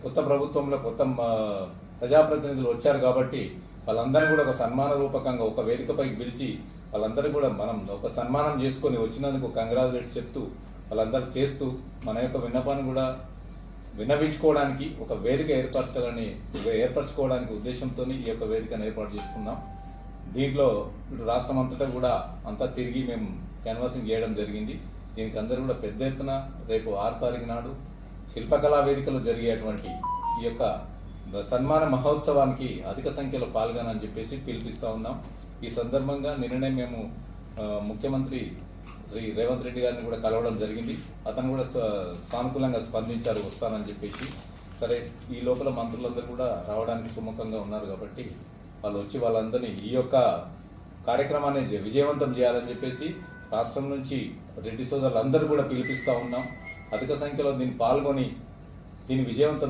కొత్త ప్రభుత్వంలో కొత్త ప్రజాప్రతినిధులు వచ్చారు కాబట్టి వాళ్ళందరినీ కూడా ఒక సన్మాన రూపకంగా ఒక వేదికపైకి పిలిచి వాళ్ళందరూ కూడా మనం ఒక సన్మానం చేసుకొని వచ్చినందుకు కంగ్రాచులేట్స్ చెప్తూ వాళ్ళందరూ చేస్తూ మన యొక్క విన్నపాన్ని కూడా విన్నవించుకోవడానికి ఒక వేదిక ఏర్పరచుకోవడానికి ఉద్దేశంతో ఈ యొక్క వేదికను ఏర్పాటు చేసుకున్నాం. దీంట్లో రాష్ట్రం అంతటా కూడా అంతా తిరిగి మేము క్యాన్వాసింగ్ చేయడం జరిగింది. దీనికి అందరూ కూడా పెద్ద ఎత్తున రేపు 6 తారీఖు నాడు శిల్పకళా వేదికలో జరిగేటువంటి ఈ యొక్క సన్మాన మహోత్సవానికి అధిక సంఖ్యలో పాల్గొనని చెప్పేసి పిలిపిస్తూ ఉన్నాం. ఈ సందర్భంగా నిన్ననే మేము ముఖ్యమంత్రి శ్రీ రేవంత్ రెడ్డి గారిని కూడా కలవడం జరిగింది. అతను కూడా సానుకూలంగా స్పందించారు వస్తానని చెప్పేసి. సరే, ఈ లోపల మంత్రులందరూ కూడా రావడానికి సుముఖంగా ఉన్నారు కాబట్టి వాళ్ళు వచ్చి వాళ్ళందరినీ ఈ యొక్క కార్యక్రమాన్ని విజయవంతం చేయాలని చెప్పేసి రాష్ట్రం నుంచి రెడ్డి సోదరులందరూ కూడా పిలిపిస్తూ ఉన్నాం. అధిక సంఖ్యలో దీన్ని పాల్గొని దీన్ని విజయవంతం